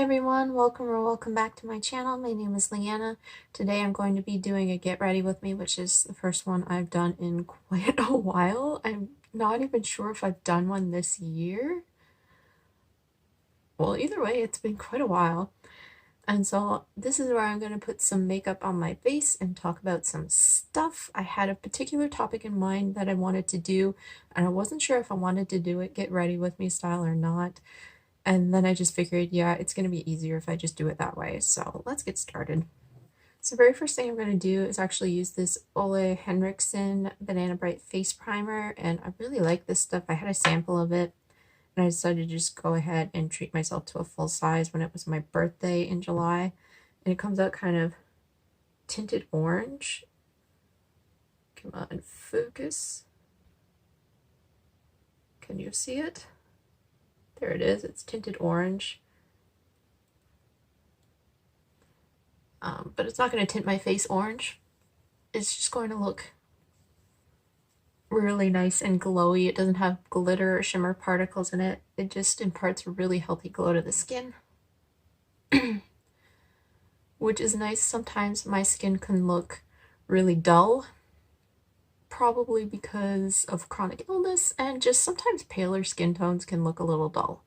Hi everyone, welcome or welcome back to my channel. My name is Leanna. Today I'm going to be doing a get ready with me, which is the first one I've done in quite a while. I'm not even sure if I've done one this year. Well, either way, it's been quite a while. And so this is where I'm going to put some makeup on my face and talk about some stuff. I had a particular topic in mind that I wanted to do, and I wasn't sure if I wanted to do it get ready with me style or not. And then I just figured, yeah, it's going to be easier if I just do it that way. So let's get started. So very first thing I'm going to do is actually use this Henriksen Banana Bright Face Primer. And I really like this stuff. I had a sample of it. And I decided to just go ahead and treat myself to a full size when it was my birthday in July. And it comes out kind of tinted orange. Come on, focus. Can you see it? There it is. It's tinted orange. But it's not going to tint my face orange. It's just going to look really nice and glowy. It doesn't have glitter or shimmer particles in it. It just imparts a really healthy glow to the skin. Which is nice. Sometimes my skin can look really dull. Probably because of chronic illness, and just sometimes paler skin tones can look a little dull.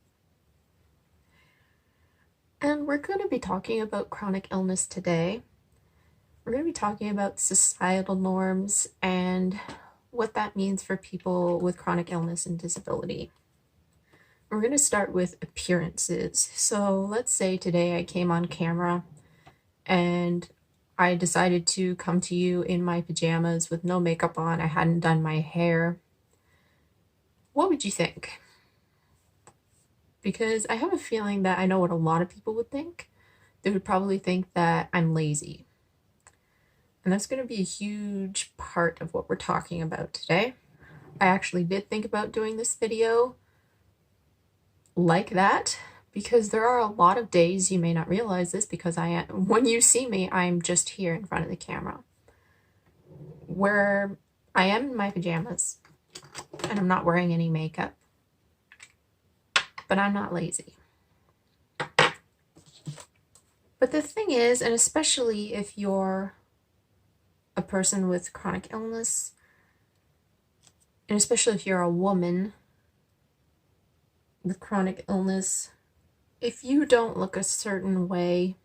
And we're going to be talking about chronic illness today. We're going to be talking about societal norms and what that means for people with chronic illness and disability. We're going to start with appearances. So let's say today I came on camera and I decided to come to you in my pajamas with no makeup on. I hadn't done my hair. What would you think? Because I have a feeling that I know what a lot of people would think. They would probably think that I'm lazy. And that's going to be a huge part of what we're talking about today. I actually did think about doing this video like that, because there are a lot of days, you may not realize this, because when you see me, I'm just here in front of the camera, where I am in my pajamas and I'm not wearing any makeup, but I'm not lazy. But the thing is, and especially if you're a person with chronic illness, and especially if you're a woman with chronic illness, if you don't look a certain way,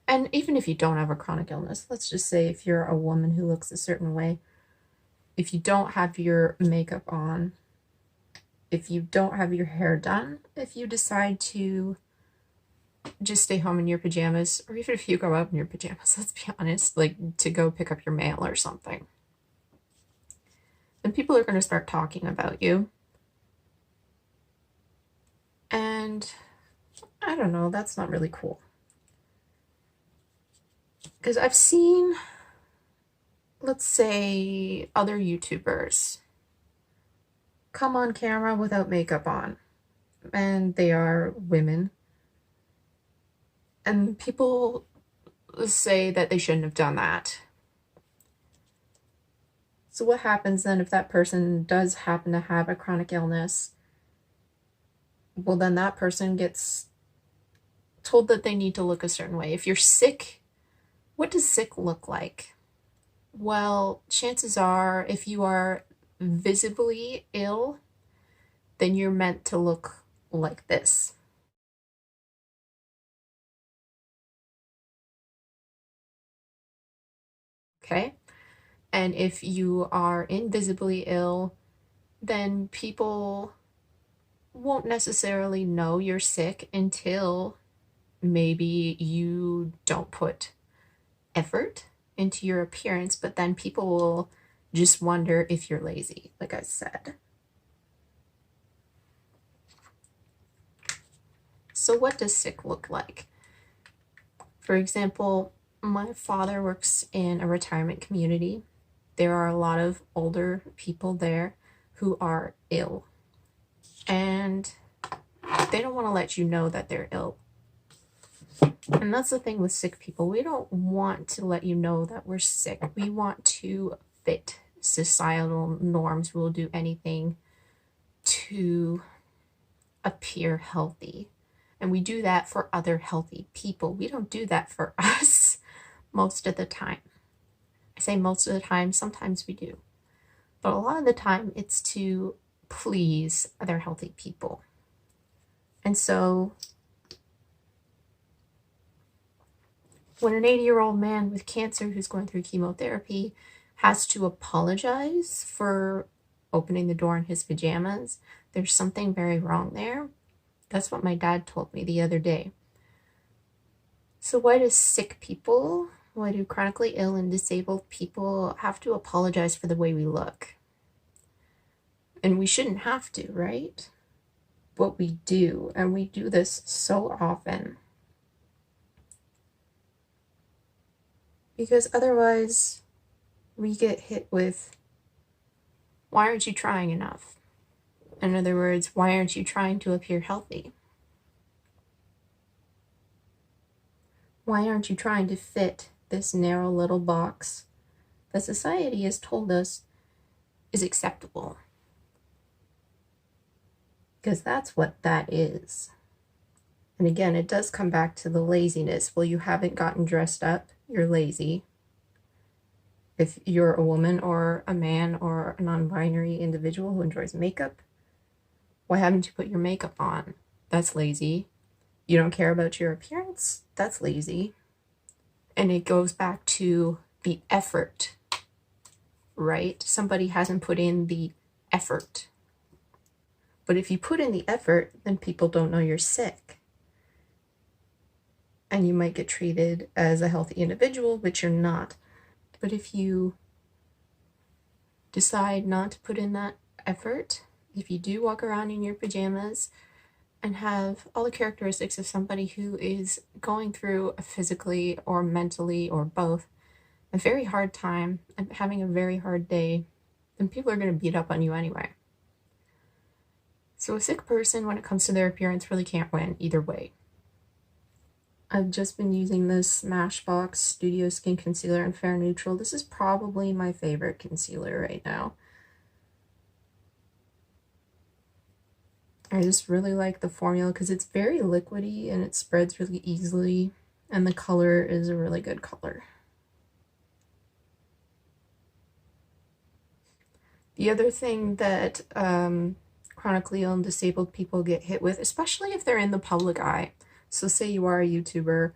and even if you don't have a chronic illness, let's just say if you're a woman who looks a certain way, if you don't have your makeup on, if you don't have your hair done, if you decide to just stay home in your pajamas, or even if you go out in your pajamas, let's be honest, like to go pick up your mail or something, then people are going to start talking about you. And I don't know, that's not really cool. Because I've seen, let's say, other YouTubers come on camera without makeup on, and they are women, and people say that they shouldn't have done that. So what happens then if that person does happen to have a chronic illness? Well, then that person gets told that they need to look a certain way. If you're sick, what does sick look like? Well, chances are, if you are visibly ill, then you're meant to look like this. Okay? And if you are invisibly ill, then people won't necessarily know you're sick until maybe you don't put effort into your appearance, but then people will just wonder if you're lazy, like I said. So what does sick look like? For example, my father works in a retirement community. There are a lot of older people there who are ill, and they don't want to let you know that they're ill. And that's the thing with sick people. We don't want to let you know that we're sick. We want to fit societal norms. We'll do anything to appear healthy. And we do that for other healthy people. We don't do that for us most of the time. I say most of the time, sometimes we do. But a lot of the time it's to please other healthy people. And so when an 80-year-old man with cancer who's going through chemotherapy has to apologize for opening the door in his pajamas, there's something very wrong there. That's what my dad told me the other day. So why do sick people, why do chronically ill and disabled people have to apologize for the way we look? And we shouldn't have to, right? But we do, and we do this so often. Because otherwise, we get hit with, why aren't you trying enough? In other words, why aren't you trying to appear healthy? Why aren't you trying to fit this narrow little box that society has told us is acceptable? Because that's what that is. And again, it does come back to the laziness. Well, you haven't gotten dressed up, you're lazy. If you're a woman or a man or a non-binary individual who enjoys makeup, why haven't you put your makeup on? That's lazy. You don't care about your appearance? That's lazy. And it goes back to the effort, right? Somebody hasn't put in the effort. But if you put in the effort, then people don't know you're sick. And you might get treated as a healthy individual, which you're not. But if you decide not to put in that effort, if you do walk around in your pajamas and have all the characteristics of somebody who is going through a physically or mentally or both a very hard time and having a very hard day, then people are going to beat up on you anyway. So a sick person, when it comes to their appearance, really can't win either way. I've just been using this Smashbox Studio Skin Concealer in Fair Neutral. This is probably my favorite concealer right now. I just really like the formula because it's very liquidy and it spreads really easily, and the color is a really good color. The other thing that chronically ill and disabled people get hit with, especially if they're in the public eye, so say you are a YouTuber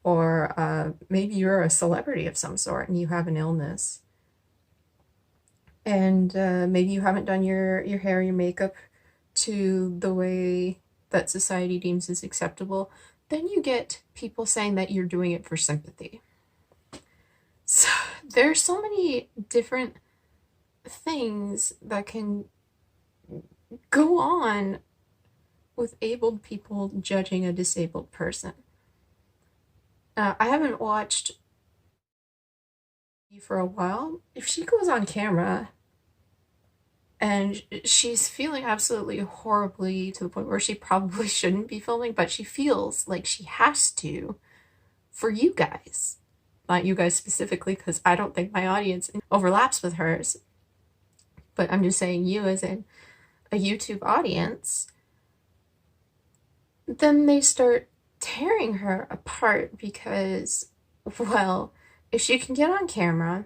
or maybe you're a celebrity of some sort and you have an illness, and maybe you haven't done your hair, your makeup to the way that society deems is acceptable, then you get people saying that you're doing it for sympathy. So there's so many different things that can go on with abled people judging a disabled person. I haven't watched for a while. If she goes on camera and she's feeling absolutely horribly to the point where she probably shouldn't be filming, but she feels like she has to for you guys. Not you guys specifically, because I don't think my audience overlaps with hers. But I'm just saying you as in a YouTube audience. Then they start tearing her apart because, well, if she can get on camera,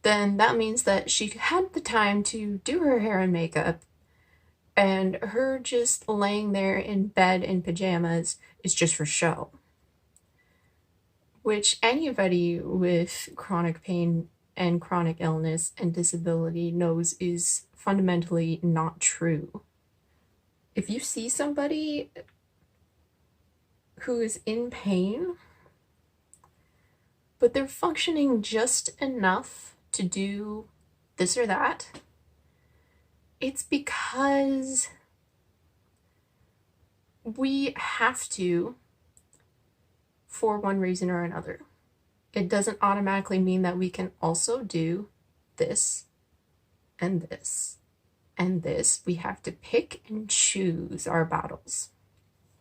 then that means that she had the time to do her hair and makeup, and her just laying there in bed in pajamas is just for show. Which anybody with chronic pain and chronic illness and disability knows is fundamentally not true. If you see somebody who is in pain, but they're functioning just enough to do this or that, it's because we have to for one reason or another. It doesn't automatically mean that we can also do this and this and this. We have to pick and choose our battles.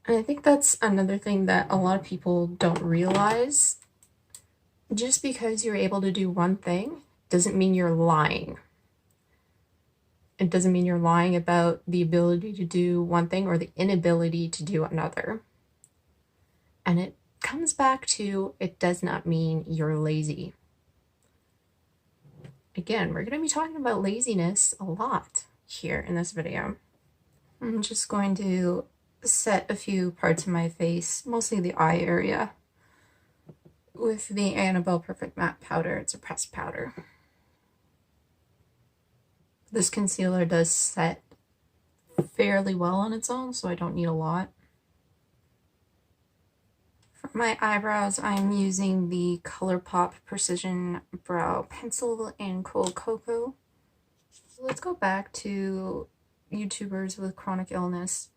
And I think that's another thing that a lot of people don't realize. Just because you're able to do one thing doesn't mean you're lying. It doesn't mean you're lying about the ability to do one thing or the inability to do another. And it comes back to, it does not mean you're lazy. Again, we're going to be talking about laziness a lot here in this video. I'm just going to set a few parts of my face, mostly the eye area, with the Annabelle Perfect Matte Powder. It's a pressed powder. This concealer does set fairly well on its own, so I don't need a lot. For my eyebrows, I'm using the Colourpop Precision Brow Pencil in Cold Cocoa. Let's go back to YouTubers with chronic illness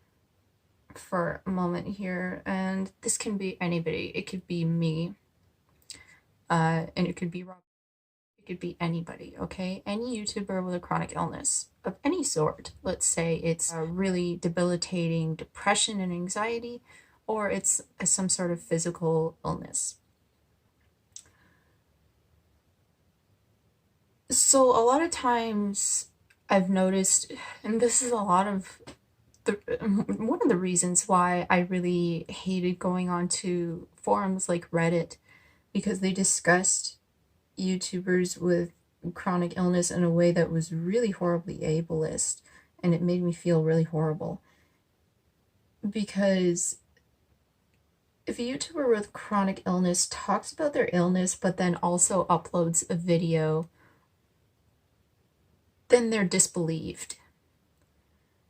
for a moment here, and this can be anybody. It could be me, and it could be Rob. It could be anybody, okay? Any YouTuber with a chronic illness of any sort. Let's say it's a really debilitating depression and anxiety, or it's some sort of physical illness. So a lot of times I've noticed, and this is a lot of one of the reasons why I really hated going on to forums like Reddit, because they discussed YouTubers with chronic illness in a way that was really horribly ableist, and it made me feel really horrible. Because if a YouTuber with chronic illness talks about their illness but then also uploads a video, then they're disbelieved.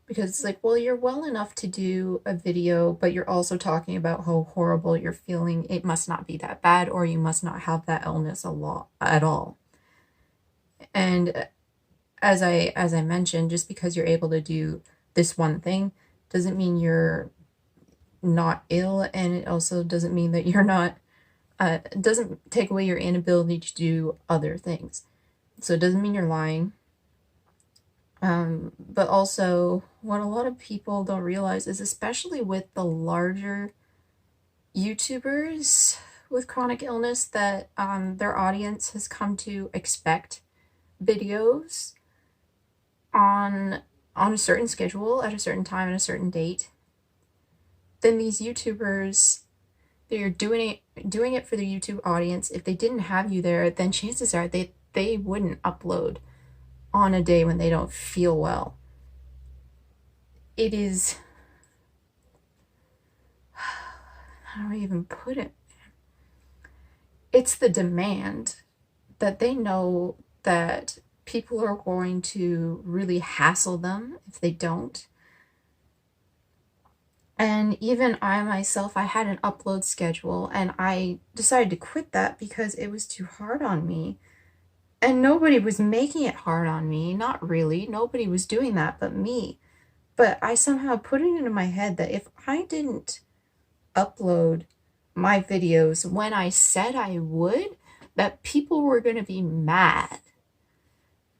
Because it's like, well, you're well enough to do a video, but you're also talking about how horrible you're feeling. It must not be that bad, or you must not have that illness at all. And as I mentioned, just because you're able to do this one thing doesn't mean you're not ill, and it also doesn't mean that you're not, doesn't take away your inability to do other things. So it doesn't mean you're lying. But also, what a lot of people don't realize is, especially with the larger YouTubers with chronic illness, that their audience has come to expect videos on a certain schedule, at a certain time, and a certain date. Then these YouTubers, they're doing it for the YouTube audience. If they didn't have you there, then chances are they wouldn't upload on a day when they don't feel well. It is, how do I even put it? It's the demand that they know that people are going to really hassle them if they don't. And even I myself, I had an upload schedule, and I decided to quit that because it was too hard on me. And nobody was making it hard on me. Not really. Nobody was doing that but me. But I somehow put it into my head that if I didn't upload my videos when I said I would, that people were going to be mad.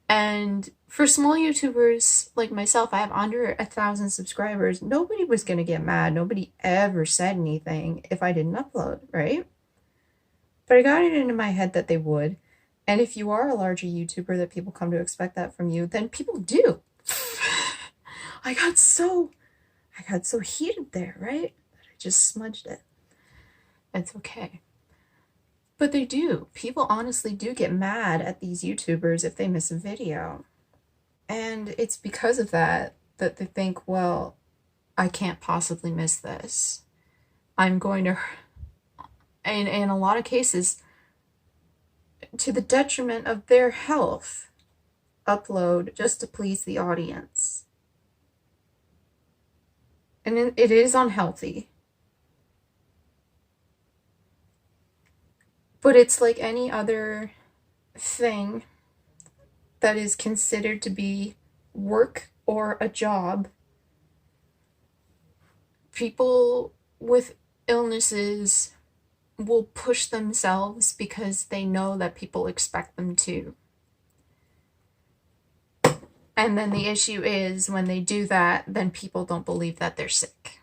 And for small YouTubers like myself, I have under 1,000 subscribers. Nobody was going to get mad. Nobody ever said anything if I didn't upload, right? But I got it into my head that they would. And if you are a larger YouTuber that people come to expect that from you, then people do. I got so heated there, right? That I just smudged it. It's okay. But they do. People honestly do get mad at these YouTubers if they miss a video. And it's because of that they think, well, I can't possibly miss this. I'm going to, and in a lot of cases, to the detriment of their health, upload just to please the audience. And it is unhealthy. But it's like any other thing that is considered to be work or a job. People with illnesses will push themselves because they know that people expect them to. And then the issue is, when they do that, then people don't believe that they're sick.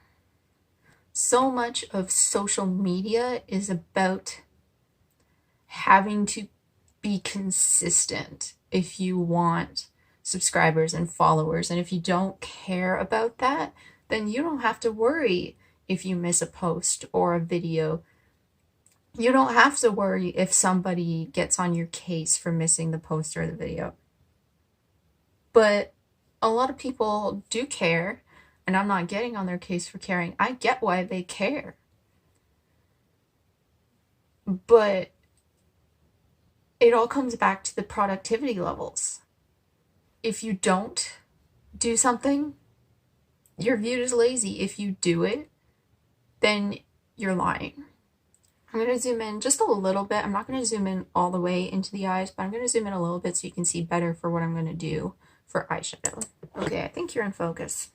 So much of social media is about having to be consistent if you want subscribers and followers. And if you don't care about that, then you don't have to worry if you miss a post or a video. You don't have to worry if somebody gets on your case for missing the post or the video. But a lot of people do care, and I'm not getting on their case for caring. I get why they care. But it all comes back to the productivity levels. If you don't do something, you're viewed as lazy. If you do it, then you're lying. I'm going to zoom in just a little bit. I'm not going to zoom in all the way into the eyes, but I'm going to zoom in a little bit so you can see better for what I'm going to do for eyeshadow. Okay, I think you're in focus.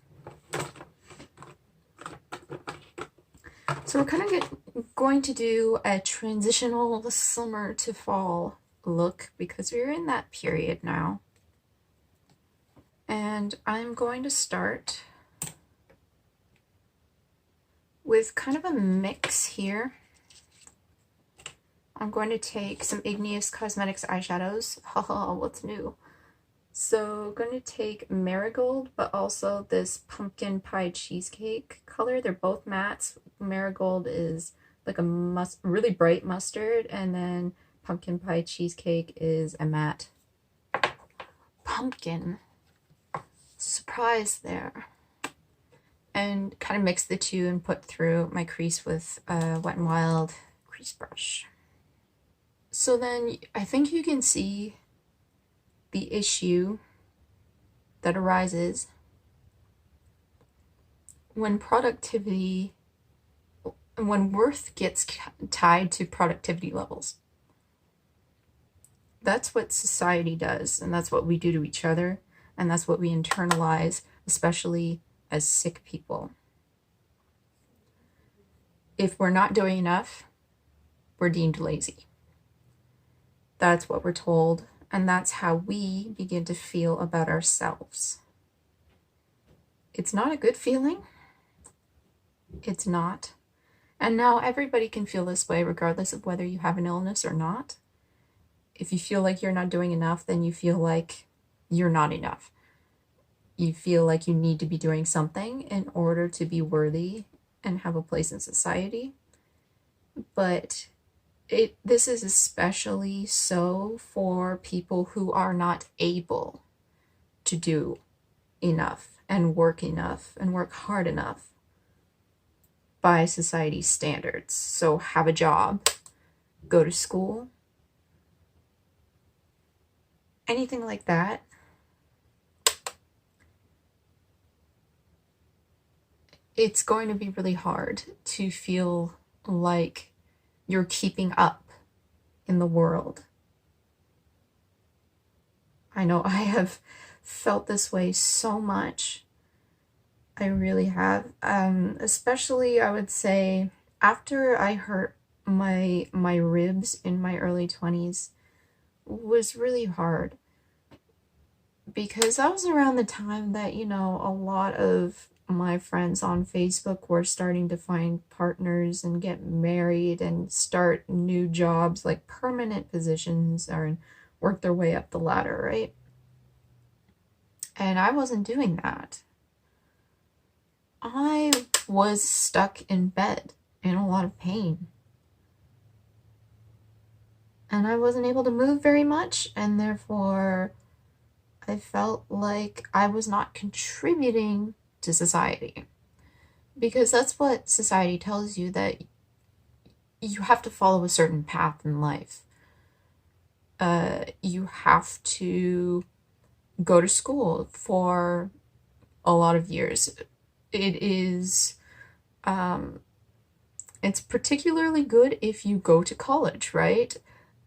So we're kind of going to do a transitional summer to fall look because we're in that period now. And I'm going to start with kind of a mix here. I'm going to take some Igneous Cosmetics eyeshadows. Haha, what's new? So I'm going to take Marigold, but also this Pumpkin Pie Cheesecake color. They're both mattes. Marigold is like a really bright mustard, and then Pumpkin Pie Cheesecake is a matte pumpkin. Surprise there. And kind of mix the two and put through my crease with a Wet n Wild crease brush. So then I think you can see the issue that arises when productivity, when worth gets tied to productivity levels. That's what society does, and that's what we do to each other, and that's what we internalize, especially as sick people. If we're not doing enough, we're deemed lazy. That's what we're told, and that's how we begin to feel about ourselves. It's not a good feeling. It's not. And now everybody can feel this way regardless of whether you have an illness or not. If you feel like you're not doing enough, then you feel like you're not enough. You feel like you need to be doing something in order to be worthy and have a place in society. But this is especially so for people who are not able to do enough and work hard enough by society's standards. So have a job, go to school, anything like that. It's going to be really hard to feel like you're keeping up in the world. I know I have felt this way so much. I really have. Especially, I would say, after I hurt my ribs in my early 20s, was really hard. Because that was around the time that, you know, a lot of my friends on Facebook were starting to find partners and get married and start new jobs, like permanent positions, or work their way up the ladder, right? And I wasn't doing that. I was stuck in bed in a lot of pain. And I wasn't able to move very much, and therefore I felt like I was not contributing to society, because that's what society tells you, that you have to follow a certain path in life. You have to go to school for a lot of years. It is, it's particularly good if you go to college, right?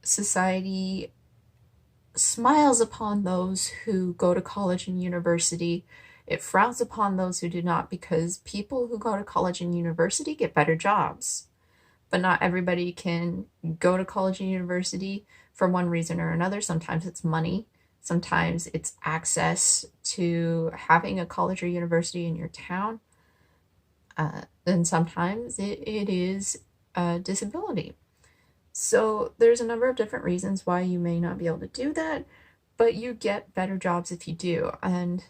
Society smiles upon those who go to college and university. It frowns upon those who do not, because people who go to college and university get better jobs. But not everybody can go to college and university for one reason or another. Sometimes it's money. Sometimes it's access to having a college or university in your town. Then sometimes it is a disability. So there's a number of different reasons why you may not be able to do that. but you get better jobs if you do. And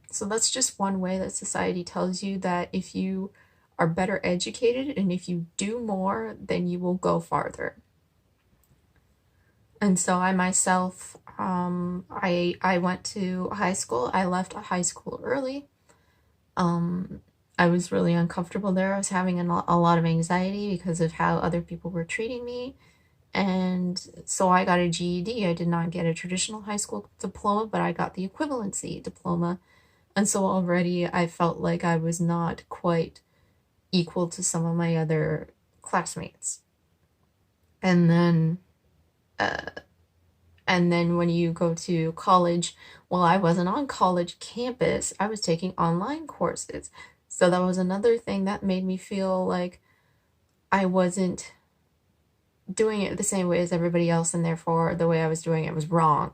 so that's just one way that society tells you that if you are better educated and if you do more, then you will go farther. And so I myself, I went to high school. I left high school early. I was really uncomfortable there. I was having a lot of anxiety because of how other people were treating me. And so I got a GED. I did not get a traditional high school diploma, but I got the equivalency diploma. And so already I felt like I was not quite equal to some of my other classmates. And then when you go to college, well, I wasn't on college campus. I was taking online courses. So that was another thing that made me feel like I wasn't doing it the same way as everybody else, and therefore the way I was doing it was wrong.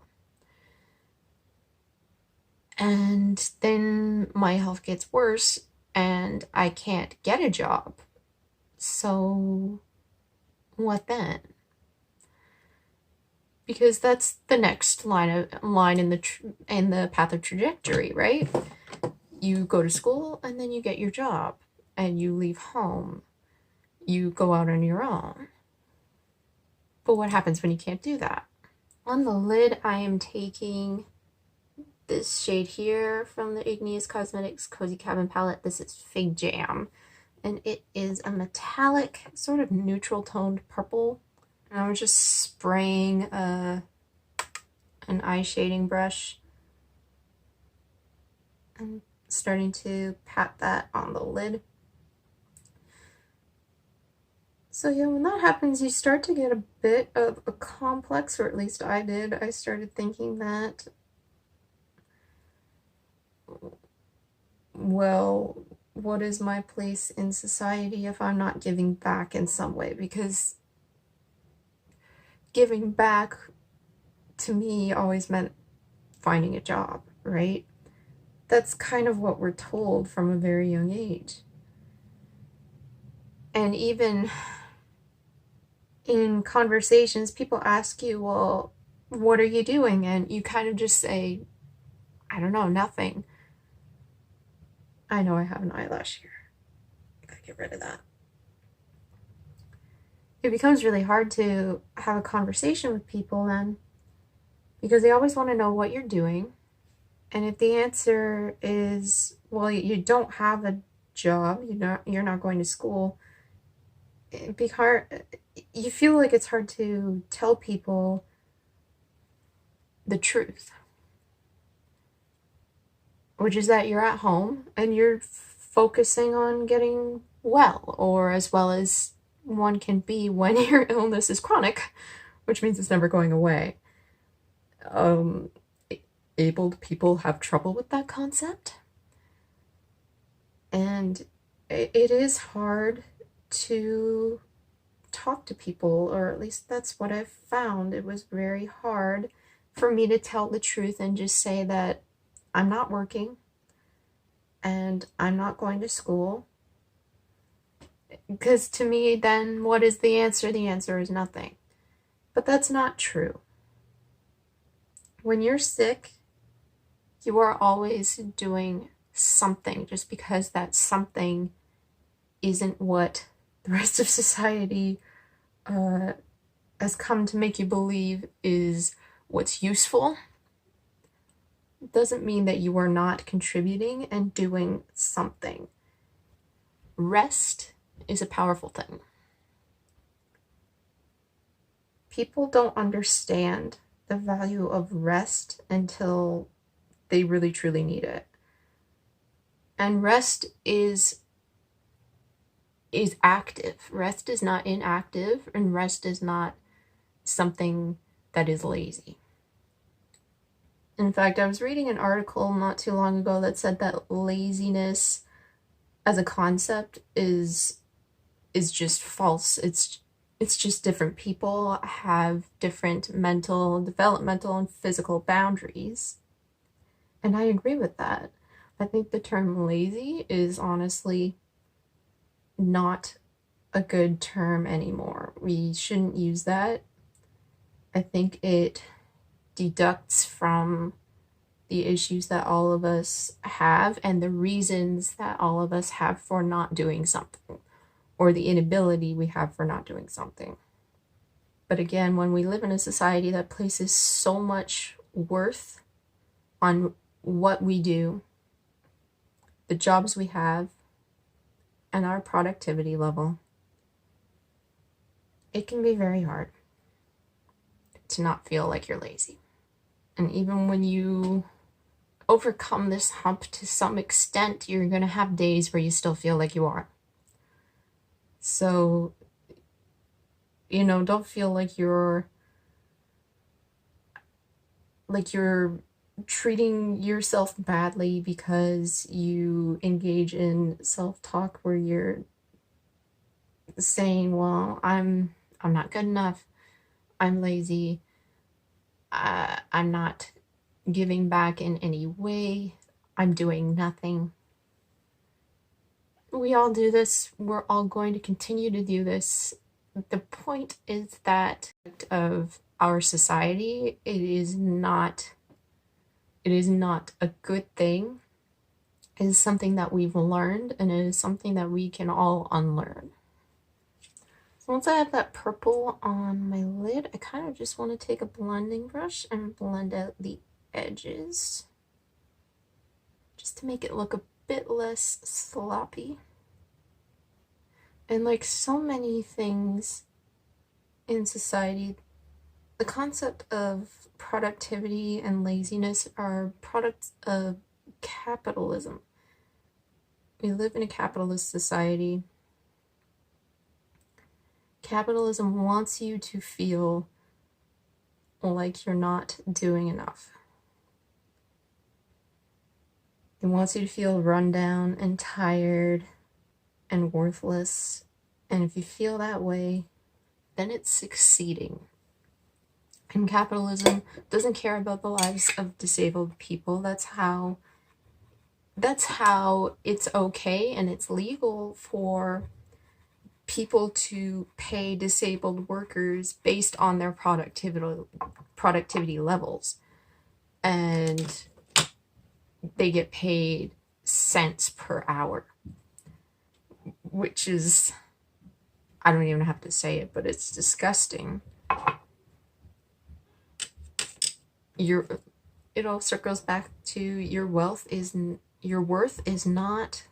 And then my health gets worse and I can't get a job. So what then? Because that's the next line in the path of trajectory, right? You go to school and then you get your job and you leave home. You go out on your own. But what happens when you can't do that? On the lid, I am taking this shade here from the Igneous Cosmetics Cozy Cabin palette. This is Fig Jam, and it is a metallic, sort of neutral toned purple. And I was just spraying an eye shading brush and starting to pat that on the lid. So yeah, when that happens, you start to get a bit of a complex, or at least I did. I started thinking that, well, what is my place in society if I'm not giving back in some way? Because giving back to me always meant finding a job, right? That's kind of what we're told from a very young age. And even in conversations, people ask you, well, what are you doing? And you kind of just say, I don't know, nothing. I know I have an eyelash here. I gotta get rid of that. It becomes really hard to have a conversation with people then, because they always want to know what you're doing. And if the answer is, well, you don't have a job, you're not going to school, it'd be hard. You feel like it's hard to tell people the truth, which is that you're at home and you're focusing on getting well, or as well as one can be when your illness is chronic, which means it's never going away. Abled people have trouble with that concept, and it is hard to talk to people, or at least that's what I've found. It was very hard for me to tell the truth and just say that I'm not working and I'm not going to school. Because to me, then what is the answer? The answer is nothing. But that's not true. When you're sick, you are always doing something, just because that something isn't what the rest of society has come to make you believe is what's useful. Doesn't mean that you are not contributing and doing something. Rest is a powerful thing. People don't understand the value of rest until they really truly need it. And rest is active. Rest is not inactive, and rest is not something that is lazy. In fact, I was reading an article not too long ago that said that laziness as a concept is just false. It's just different people have different mental, developmental, and physical boundaries. And I agree with that. I think the term lazy is honestly not a good term anymore. We shouldn't use that. I think it deducts from the issues that all of us have and the reasons that all of us have for not doing something, or the inability we have for not doing something. But again, when we live in a society that places so much worth on what we do, the jobs we have, and our productivity level, it can be very hard to not feel like you're lazy. And even when you overcome this hump to some extent, you're going to have days where you still feel like you are. So, you know, don't feel like you're treating yourself badly because you engage in self-talk where you're saying, well, I'm not good enough, I'm lazy, I'm not giving back in any way, I'm doing nothing. We all do this, we're all going to continue to do this. The point is that of our society, it is not a good thing. It is something that we've learned, and it is something that we can all unlearn. So once I have that purple on my lid, I kind of just want to take a blending brush and blend out the edges, just to make it look a bit less sloppy. And like so many things in society, the concept of productivity and laziness are products of capitalism. We live in a capitalist society. Capitalism wants you to feel like you're not doing enough. It wants you to feel run down and tired and worthless. And if you feel that way, then it's succeeding. And capitalism doesn't care about the lives of disabled people. That's how it's okay and it's legal for people to pay disabled workers based on their productivity levels. And they get paid cents per hour, which is, I don't even have to say it, but it's disgusting. It all circles back to your worth is not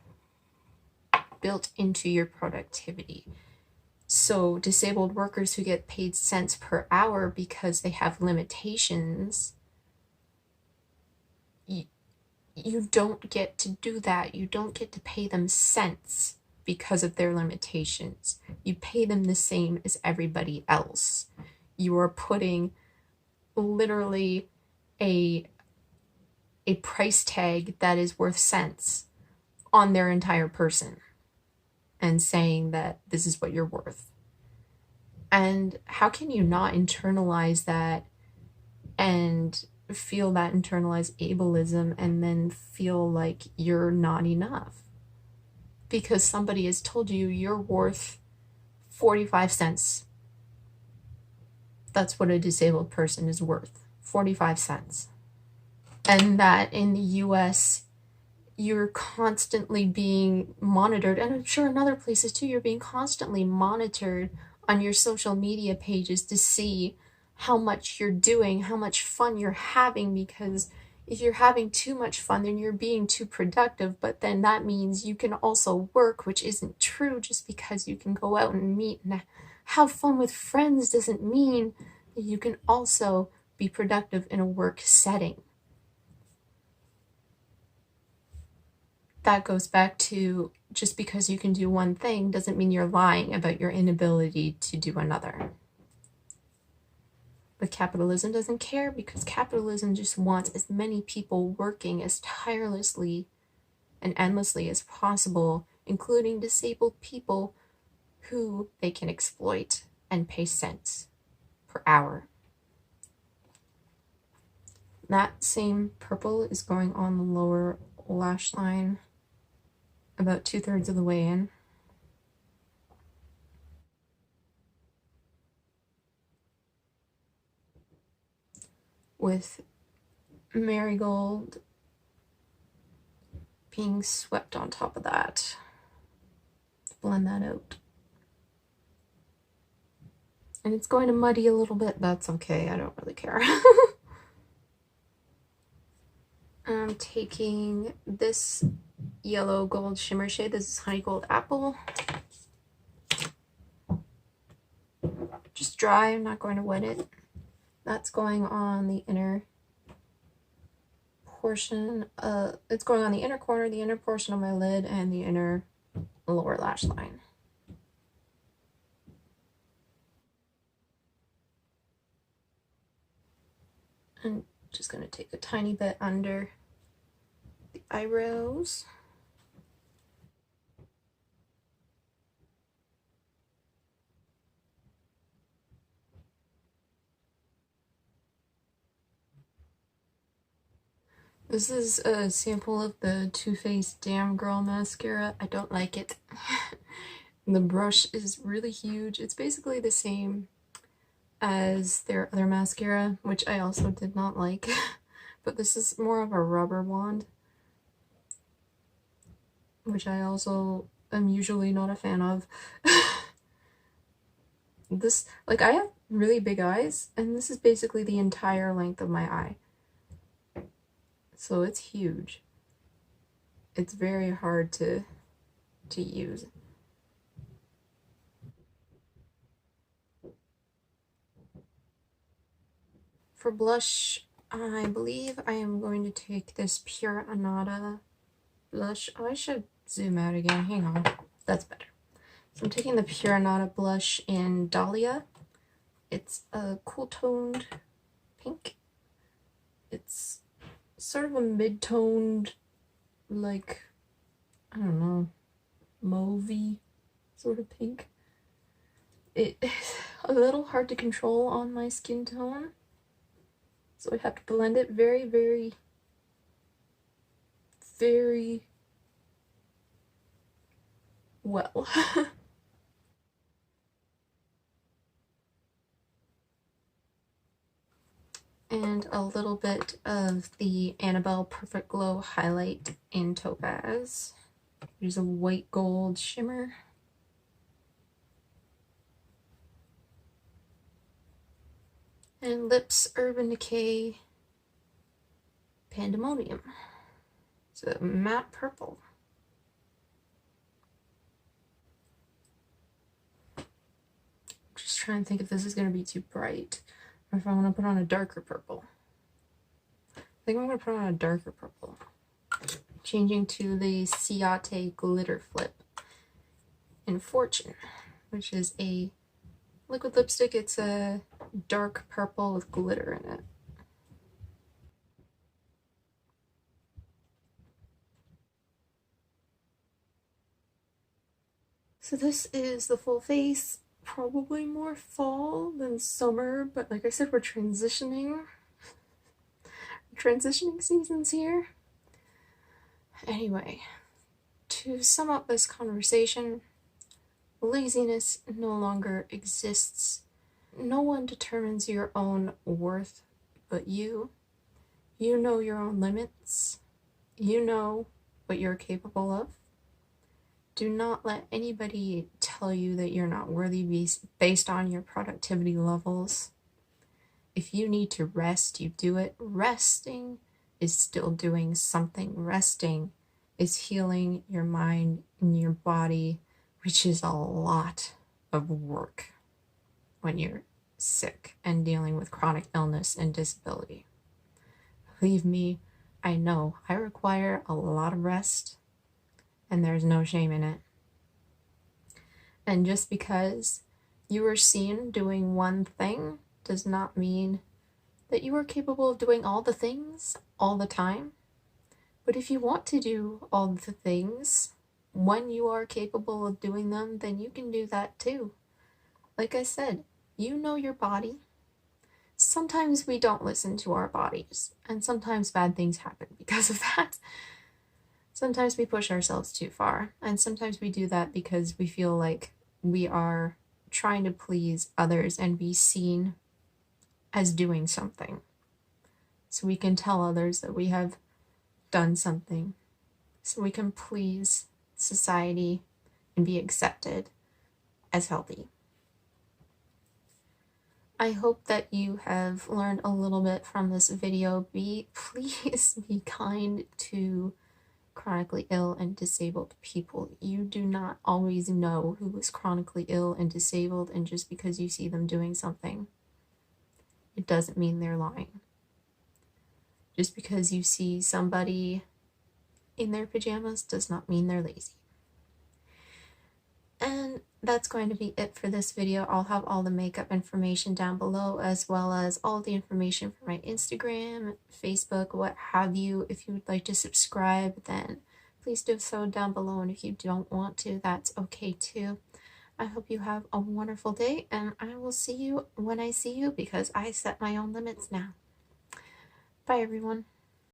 built into your productivity. So disabled workers who get paid cents per hour because they have limitations, you don't get to do that. You don't get to pay them cents because of their limitations. You pay them the same as everybody else. You are putting literally a price tag that is worth cents on their entire person and saying that this is what you're worth. And how can you not internalize that and feel that internalized ableism and then feel like you're not enough because somebody has told you you're worth 45 cents. That's what a disabled person is worth, 45 cents. And that in the US, you're constantly being monitored, and I'm sure in other places too, you're being constantly monitored on your social media pages to see how much you're doing, how much fun you're having, because if you're having too much fun, then you're being too productive, but then that means you can also work, which isn't true. Just because you can go out and meet and have fun with friends doesn't mean that you can also be productive in a work setting. That goes back to just because you can do one thing doesn't mean you're lying about your inability to do another. But capitalism doesn't care, because capitalism just wants as many people working as tirelessly and endlessly as possible, including disabled people who they can exploit and pay cents per hour. That same purple is going on the lower lash line, about 2/3 of the way in. with Marigold being swept on top of that. Blend that out. And it's going to muddy a little bit. That's okay. I don't really care. I'm taking this yellow gold shimmer shade. This is Honey Gold Apple. Just dry. I'm not going to wet it. That's going on the inner portion. It's going on the inner corner, the inner portion of my lid, and the inner lower lash line. And just going to take a tiny bit under the eyebrows. This is a sample of the Too Faced Damn Girl mascara. I don't like it. The brush is really huge. It's basically the same as their other mascara, which I also did not like. But this is more of a rubber wand, which I also am usually not a fan of. This, like, I have really big eyes, and this is basically the entire length of my eye. So it's huge. It's very hard to use. For blush, I believe I am going to take this Pure Anada blush. Oh, I should zoom out again. Hang on. That's better. So I'm taking the Pure Anada blush in Dahlia. It's a cool toned pink. It's sort of a mid-toned, like, I don't know, mauvey sort of pink. It's a little hard to control on my skin tone, so I have to blend it very, very, very well. And a little bit of the Annabelle Perfect Glow highlight in Topaz. There's a white gold shimmer. And Lips Urban Decay Pandemonium. It's a matte purple. Just trying to think if this is going to be too bright, or if I want to put on a darker purple. I think I'm going to put on a darker purple. Changing to the Ciaté Glitter Flip in Fortune, which is a liquid lipstick. It's a dark purple with glitter in it. So this is the full face. Probably more fall than summer, but like I said, we're transitioning seasons here. Anyway, to sum up this conversation, laziness no longer exists. No one determines your own worth but you. You know your own limits. You know what you're capable of. Do not let anybody tell you that you're not worthy based on your productivity levels. If you need to rest, you do it. Resting is still doing something. Resting is healing your mind and your body, which is a lot of work when you're sick and dealing with chronic illness and disability. Believe me, I know I require a lot of rest, and there's no shame in it. And just because you are seen doing one thing does not mean that you are capable of doing all the things all the time. But if you want to do all the things when you are capable of doing them, then you can do that too. Like I said, you know your body. Sometimes we don't listen to our bodies, and sometimes bad things happen because of that. Sometimes we push ourselves too far, and sometimes we do that because we feel like we are trying to please others and be seen as doing something. so we can tell others that we have done something, so we can please society and be accepted as healthy. I hope that you have learned a little bit from this video. Please be kind to chronically ill and disabled people. You do not always know who is chronically ill and disabled, and just because you see them doing something, it doesn't mean they're lying. Just because you see somebody in their pajamas does not mean they're lazy. And that's going to be it for this video. I'll have all the makeup information down below, as well as all the information for my Instagram, Facebook, what have you. If you would like to subscribe, then please do so down below, and if you don't want to, that's okay too. I hope you have a wonderful day, and I will see you when I see you, because I set my own limits now. Bye everyone.